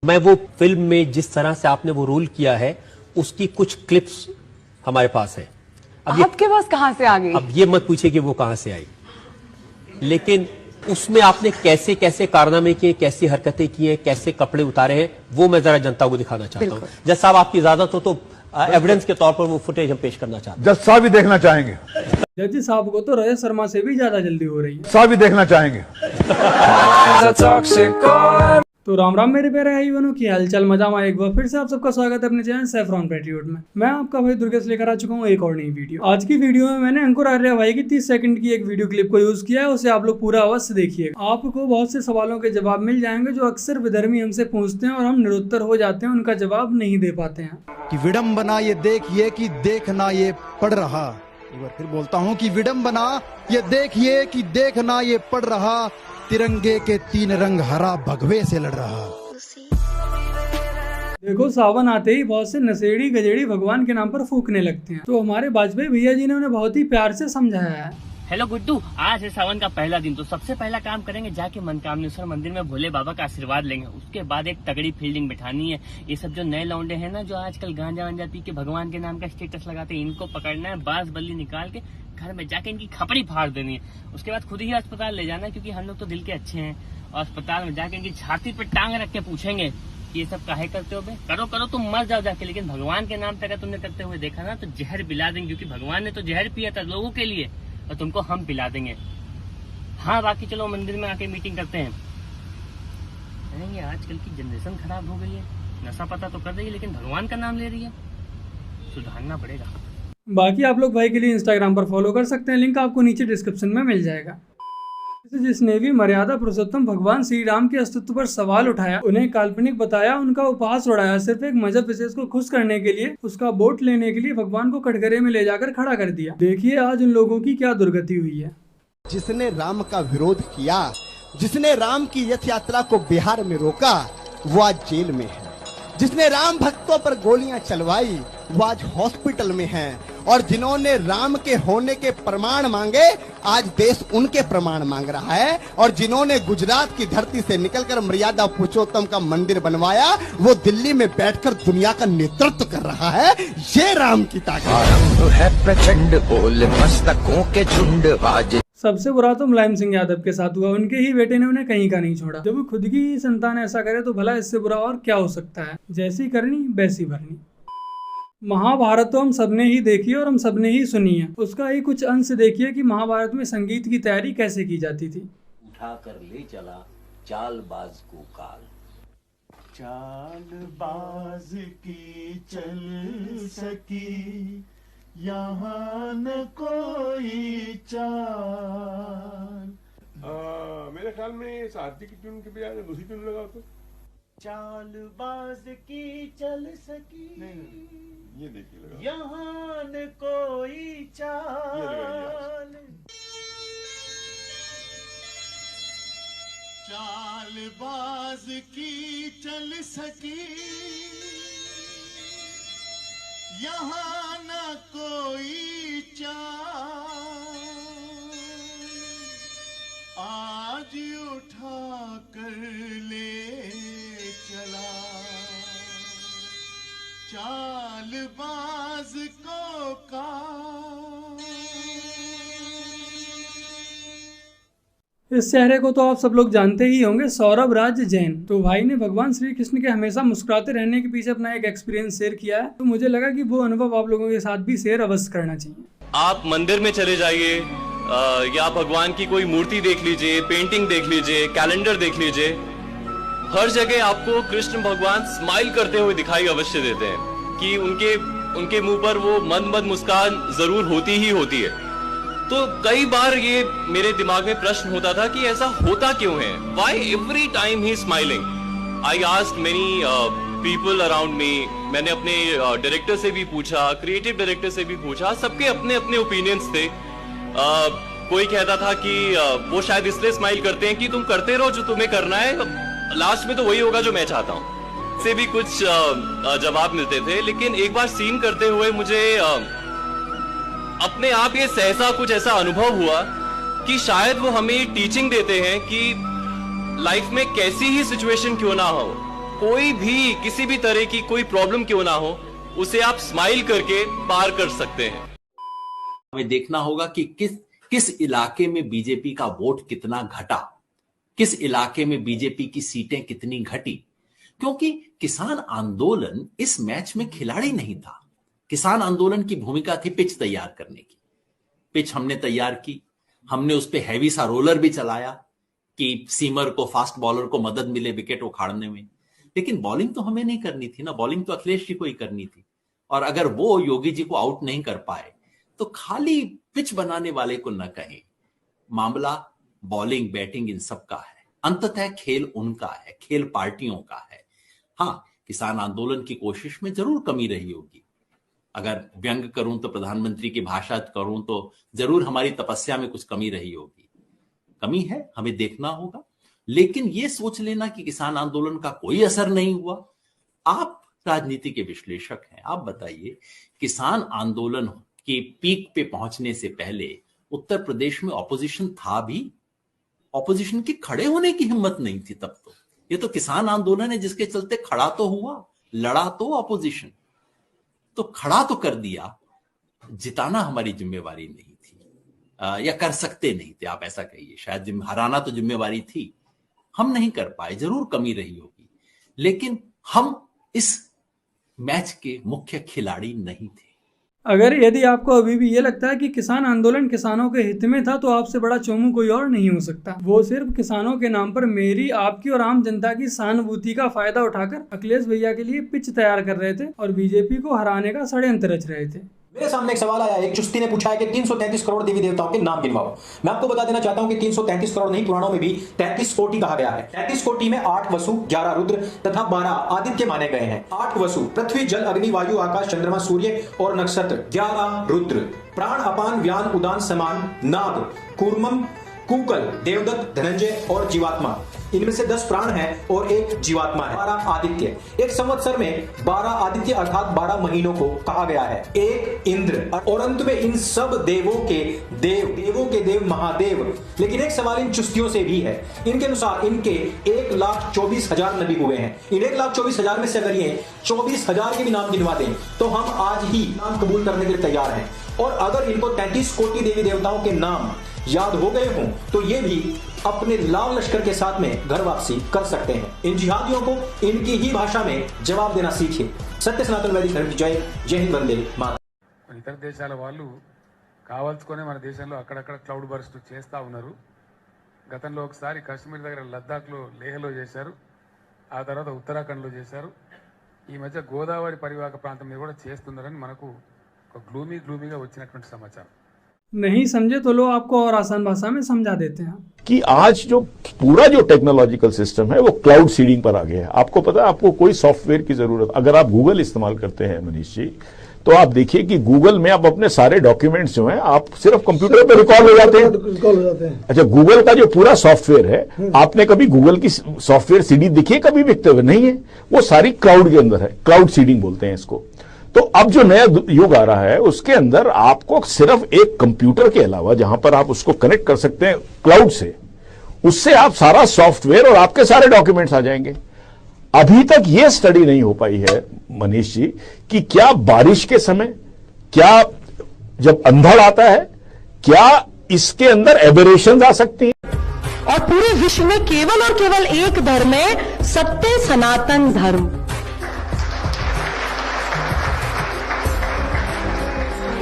मैं वो फिल्म में जिस तरह से आपने वो रोल किया है उसकी कुछ क्लिप्स हमारे पास है। अब आपके पास कहां से आ गई? अब ये मत पूछिए कि वो कहां से आई, लेकिन उसमें आपने कैसे कैसे कारनामे किए, कैसी हरकतें की हैं, कैसे कपड़े उतारे हैं, वो मैं जरा जनता को दिखाना चाहता हूँ। जज साहब, आपकी इजाजत हो तो एविडेंस के तौर पर वो फुटेज हम पेश करना चाहते हैं। जज साहब भी देखना चाहेंगे। जज साहब को तो रजत शर्मा से भी ज्यादा जल्दी हो रही है। साहब भी देखना चाहेंगे। तो राम राम मेरे प्यारे भाई बहनों की हालचाल, मजा में एक बार फिर से आप सबका स्वागत है अपने चैनल सैफरॉन पैट्रियट में। मैं आपका भाई दुर्गेश लेकर आ चुका हूँ एक और नई वीडियो। आज की वीडियो में मैंने अंकुर आर्या भाई की 30 सेकंड की एक वीडियो क्लिप को यूज किया है, उसे आप लोग पूरा अवश्य देखिएगा। आपको बहुत से सवालों के जवाब मिल जाएंगे जो अक्सर विधर्मी हमसे पूछते हैं और हम निरुत्तर हो जाते हैं, उनका जवाब नहीं दे पाते हैं। कि विडम्बना ये देखिए कि देखना ये पड़ रहा, एक बार फिर बोलता हूँ कि विडम्बना ये देखिए कि देखना ये पड़ रहा, तिरंगे के 3 रंग हरा भगवे से लड़ रहा। देखो, सावन आते ही बहुत से नशेड़ी गजेड़ी भगवान के नाम पर फूकने लगते हैं, तो हमारे वाजपेयी भैया जी ने उन्हें बहुत ही प्यार से समझाया है। हेलो गुड्डू, आज है सावन का पहला दिन, तो सबसे पहला काम करेंगे जाके मनकामनेश्वर मंदिर में भोले बाबा का आशीर्वाद लेंगे। उसके बाद एक तगड़ी फील्डिंग बिठानी है। ये सब जो नए लौंडे हैं ना, जो आजकल गांजा वांजा पी के भगवान के नाम का स्टेटस लगाते हैं, इनको पकड़ना है, बांस बल्ली निकाल के घर में जाके इनकी खपड़ी फाड़ देनी है। उसके बाद खुद ही अस्पताल ले जाना, क्योंकि हम लोग तो दिल के अच्छे हैं। और अस्पताल में जाके इनकी छाती पे टांग रख के पूछेंगे ये सब काहे करते हो बे? करो करो, तुम मर जाओ जाके, लेकिन भगवान के नाम पे अगर तुमने करते हुए देखा ना तो जहर पिला देंगे, क्योंकि भगवान ने तो जहर पिया था लोगों के लिए और तुमको हम पिला देंगे। हाँ, बाकी चलो मंदिर में आके मीटिंग करते हैं। ये आजकल की जनरेशन खराब हो गई है, नशा पता तो कर रही है लेकिन भगवान का नाम ले रही है, सुधारना पड़ेगा। बाकी आप लोग भाई के लिए इंस्टाग्राम पर फॉलो कर सकते हैं, लिंक आपको नीचे डिस्क्रिप्शन में मिल जाएगा। जिसने भी मर्यादा पुरुषोत्तम भगवान श्री राम के अस्तित्व पर सवाल उठाया, उन्हें काल्पनिक बताया, उनका उपहास उड़ाया, सिर्फ एक मजहब विशेष को खुश करने के लिए, उसका वोट लेने के लिए भगवान को कटघरे में ले जाकर खड़ा कर दिया। देखिए आज उन लोगों की क्या दुर्गति हुई है। जिसने राम का विरोध किया, जिसने राम की रथ यात्रा को बिहार में रोका, वो आज जेल में है। जिसने राम भक्तों पर गोलियां चलवाई, वो आज हॉस्पिटल में हैं। और जिन्होंने राम के होने के प्रमाण मांगे, आज देश उनके प्रमाण मांग रहा है। और जिन्होंने गुजरात की धरती से निकलकर मर्यादा पुरुषोत्तम का मंदिर बनवाया, वो दिल्ली में बैठकर दुनिया का नेतृत्व कर रहा है। ये राम की ताकत है। प्रचंड बोल मस्तकों के झुंड बाजे। सबसे बुरा तो मुलायम सिंह यादव के साथ हुआ, उनके ही बेटे ने उन्हें कहीं का नहीं छोड़ा। जब वो खुद की ही संतान ऐसा करे तो भला इससे बुरा और क्या हो सकता है। जैसी करनी वैसी भरनी। महाभारत तो हम सबने ही देखी और हम सबने ही सुनी है। उसका ही कुछ अंश देखिए कि महाभारत में संगीत की तैयारी कैसे की जाती थी। उठा कर ले चला चालबाज को काल, चालबाज की चल सकी यहाँ न कोई चाल। मेरे ख्याल में शादी की ट्यून के बजाय दूसरी ट्यून लगाओ तो। चालबाज की चल सकी, नहीं ये देखिए लगा, यहाँ न कोई चाल। चालबाज की चल सकी यहाँ न कोई चाल, आज उठा कर ले चला चालबाज को काल। इस चेहरे को तो आप सब लोग जानते ही होंगे, सौरभ राज जैन। तो भाई ने भगवान श्री कृष्ण के हमेशा मुस्कुराते रहने के पीछे अपना एक एक्सपीरियंस शेयर किया है, तो मुझे लगा कि वो अनुभव आप लोगों के साथ भी शेयर अवश्य करना चाहिए। आप मंदिर में चले जाइए या भगवान की कोई मूर्ति देख लीजिए, पेंटिंग देख लीजिए, कैलेंडर देख लीजिए, हर जगह आपको कृष्ण भगवान स्माइल करते हुए दिखाई अवश्य देते हैं कि उनके मुंह पर वो मंद मुस्कान जरूर होती ही होती है। तो कई बार ये मेरे दिमाग में प्रश्न होता था कि ऐसा होता क्यों है, why every time he smiling. I asked many people around me. मैंने अपने डायरेक्टर से भी पूछा, क्रिएटिव डायरेक्टर से भी पूछा, सबके अपने अपने ओपिनियंस थे। कोई कहता था कि वो शायद इसलिए स्माइल करते हैं कि तुम करते रहो जो तुम्हें करना है, लास्ट में तो वही होगा जो मैं चाहता हूँ। से भी कुछ जवाब मिलते थे। लेकिन एक बार सीन करते हुए मुझे अपने आप ये सहसा कुछ ऐसा अनुभव हुआ कि शायद वो हमें टीचिंग देते हैं कि लाइफ में कैसी ही सिचुएशन क्यों ना हो, कोई भी किसी भी तरह की कोई प्रॉब्लम क्यों ना हो, उसे आप स्माइल करके पार कर सकते हैं। हमें देखना होगा कि किस इलाके में बीजेपी का वोट कितना घटा, किस इलाके में बीजेपी की सीटें कितनी घटी, क्योंकि किसान आंदोलन इस मैच में खिलाड़ी नहीं था। किसान आंदोलन की भूमिका थी पिच तैयार करने की। पिच हमने तैयार की, हमने उस पर हैवी सा रोलर भी चलाया कि सीमर को, फास्ट बॉलर को मदद मिले विकेट उखाड़ने में। लेकिन बॉलिंग तो हमें नहीं करनी थी ना, बॉलिंग तो अखिलेश जी को ही करनी थी। और अगर वो योगी जी को आउट नहीं कर पाए तो खाली पिच बनाने वाले को न कहें। मामला बॉलिंग, बैटिंग इन सब का है। अंततः खेल उनका है, खेल पार्टियों का है। हाँ, किसान आंदोलन की कोशिश में जरूर कमी रही होगी। अगर व्यंग करूं तो प्रधानमंत्री की भाषा करूं तो जरूर हमारी तपस्या में कुछ कमी रही होगी। कमी है, हमें देखना होगा। लेकिन यह सोच लेना कि किसान आंदोलन का कोई असर नहीं हुआ। आप राजनीति के विश्लेषक हैं, आप बताइए, किसान आंदोलन की पीक पे पहुंचने से पहले उत्तर प्रदेश में ऑपोजिशन था भी? ऑपोजिशन की खड़े होने की हिम्मत नहीं थी तब तो। ये तो किसान आंदोलन है जिसके चलते खड़ा तो हुआ, लड़ा तो ऑपोजिशन, तो खड़ा तो कर दिया। जिताना हमारी जिम्मेवारी नहीं थी, या कर सकते नहीं थे, आप ऐसा कहिए। शायद हराना तो जिम्मेवारी थी, हम नहीं कर पाए, जरूर कमी रही होगी। लेकिन हम इस मैच के मुख्य खिलाड़ी नहीं थे। अगर यदि आपको अभी भी ये लगता है कि किसान आंदोलन किसानों के हित में था, तो आपसे बड़ा चोमू कोई और नहीं हो सकता। वो सिर्फ किसानों के नाम पर मेरी, आपकी और आम जनता की सहानुभूति का फायदा उठाकर अखिलेश भैया के लिए पिच तैयार कर रहे थे और बीजेपी को हराने का षड्यंत्र रच रहे थे। मेरे सामने एक सवाल आया, एक चुस्ती ने पूछा है कि 333 करोड़ देवी देवताओं के नाम गिनवाओ। मैं आपको बता देना चाहता हूं कि 333 करोड़ नहीं, पुराणों में भी 33 कोटि कहा गया है। 33 कोटि में 8 वसु, 11 रुद्र तथा 12 आदित्य माने गए हैं। 8 वसु पृथ्वी, जल, अग्नि, वायु, आकाश, चंद्रमा, सूर्य और नक्षत्र। 11 रुद्र प्राण, अपान, व्यान, उदान, समान, नाग, कूर्मम, कूकल, देवदत्त, धनंजय और जीवात्मा। इनमें से 10 प्राण हैं और 1 जीवात्मा है। 12 आदित्य। एक संवत्सर में 12 आदित्य अर्थात 12 महीनों को कहा गया है। 1 इंद्र और अंत में इन सब देवों के देव महादेव। लेकिन एक सवाल इन चुस्तियों से भी है। इनके अनुसार इनके 1,24,000 नबी हुए हैं। इन 1,24,000 में से अगर ये 24,000 के भी नाम गिनवा दें तो हम आज ही नाम कबूल करने के लिए तैयार हैं। और अगर इनको 33 कोटि देवी देवताओं के नाम याद हो गए हों तो ये भी अपने लाल लश्कर के साथ में घर वापसी कर सकते हैं। इन जिहादियों को इनकी ही भाषा में जवाब देना सीखिए। सत्य सनातन वैदिक धर्म की जय। जय हिंद, वंदे मातरम। ఇతర దేశాల వాళ్ళు కావాల్సుకొని మన దేశంలో అక్కడక్కడ క్లౌడ్ బర్స్ట్ చేస్తూ ఉన్నారు. గతంలో ఒకసారి కాశ్మీర్ దగ్గర లద్దాఖ్లో, లేహ్లో చేశారు. ఆ తర్వాత ఉత్తరాఖండ్లో చేశారు. ఈ మధ్య గోదావరి పరివాహక ప్రాంతం మీద కూడా చేస్తున్నారని మనకు ఒక గ్లూమీగా వచ్చినటువంటి సమాచారం. नहीं समझे तो लो आपको और आसान भाषा में समझा देते हैं कि आज जो पूरा जो टेक्नोलॉजिकल सिस्टम है वो क्लाउड सीडिंग पर आ गया है। आपको पता है, आपको कोई सॉफ्टवेयर की जरूरत, अगर आप गूगल इस्तेमाल करते हैं मनीष जी, तो आप देखिए कि गूगल में आप अपने सारे डॉक्यूमेंट्स जो हैं आप सिर्फ कंप्यूटर पे रिकॉर्ड हो जाते हैं। अच्छा, गूगल का जो पूरा सॉफ्टवेयर है, आपने कभी गूगल की सॉफ्टवेयर सीडी देखी है कभी बिकते हुए? नहीं है, वो सारी क्लाउड के अंदर है। क्लाउड सीडिंग बोलते हैं इसको। तो अब जो नया युग आ रहा है उसके अंदर आपको सिर्फ एक कंप्यूटर के अलावा, जहां पर आप उसको कनेक्ट कर सकते हैं क्लाउड से, उससे आप सारा सॉफ्टवेयर और आपके सारे डॉक्यूमेंट्स आ जाएंगे। अभी तक यह स्टडी नहीं हो पाई है मनीष जी कि क्या बारिश के समय, क्या जब अंधड़ आता है, क्या इसके अंदर एबरेशंस आ सकती हैं? और पूरे विश्व में केवल और केवल एक धर्म है, सत्य सनातन धर्म।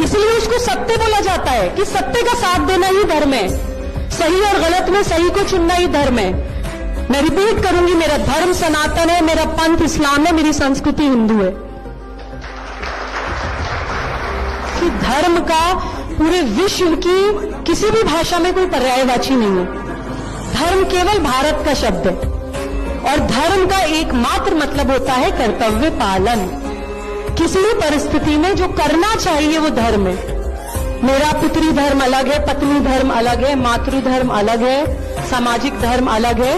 इसलिए उसको सत्य बोला जाता है कि सत्य का साथ देना ही धर्म है। सही और गलत में सही को चुनना ही धर्म है। मैं रिपीट करूंगी, मेरा धर्म सनातन है, मेरा पंथ इस्लाम है, मेरी संस्कृति हिंदू है। कि धर्म का पूरे विश्व की किसी भी भाषा में कोई पर्यायवाची नहीं है। धर्म केवल भारत का शब्द है और धर्म का एकमात्र मतलब होता है कर्तव्य पालन। किसी भी परिस्थिति में जो करना चाहिए वो धर्म है। मेरा पितृ धर्म अलग है, पत्नी धर्म अलग है, मातृ धर्म अलग है, सामाजिक धर्म अलग है,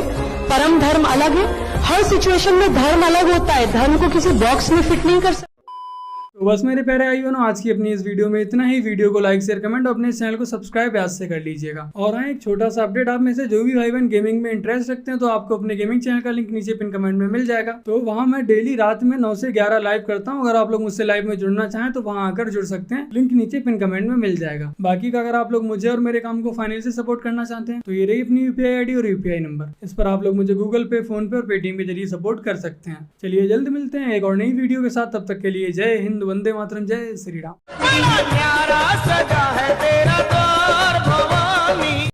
परम धर्म अलग है। हर सिचुएशन में धर्म अलग होता है। धर्म को किसी बॉक्स में फिट नहीं कर सकते। बस मेरे प्यारे भाई बहनों, आज की अपनी इस वीडियो में इतना ही। वीडियो को लाइक शेयर कमेंट और अपने चैनल को सब्सक्राइब आज से कर लीजिएगा। और हाँ, एक छोटा सा अपडेट, आप में से जो भी भाई बहन गेमिंग में इंटरेस्ट रखते हैं तो आपको अपने गेमिंग चैनल का लिंक नीचे पिन कमेंट में मिल जाएगा। तो वहाँ मैं डेली रात में 9 से 11 लाइव करता हूँ। अगर आप लोग मुझसे लाइव में जुड़ना चाहें तो वहाँ आकर जुड़ सकते हैं, लिंक नीचे पिन कमेंट में मिल जाएगा। बाकी का अगर आप लोग मुझे और मेरे काम को फाइनेंशियल सपोर्ट करना चाहते हैं तो ये रही अपनी यूपीआई आईडी और यूपीआई नंबर। इस पर आप लोग मुझे गूगल पे, फोन पे और पेटीएम के जरिए सपोर्ट कर सकते हैं। चलिए जल्द मिलते हैं एक और नई वीडियो के साथ। तब तक के लिए जय हिंद, वंदे मातरम, जय श्री राम।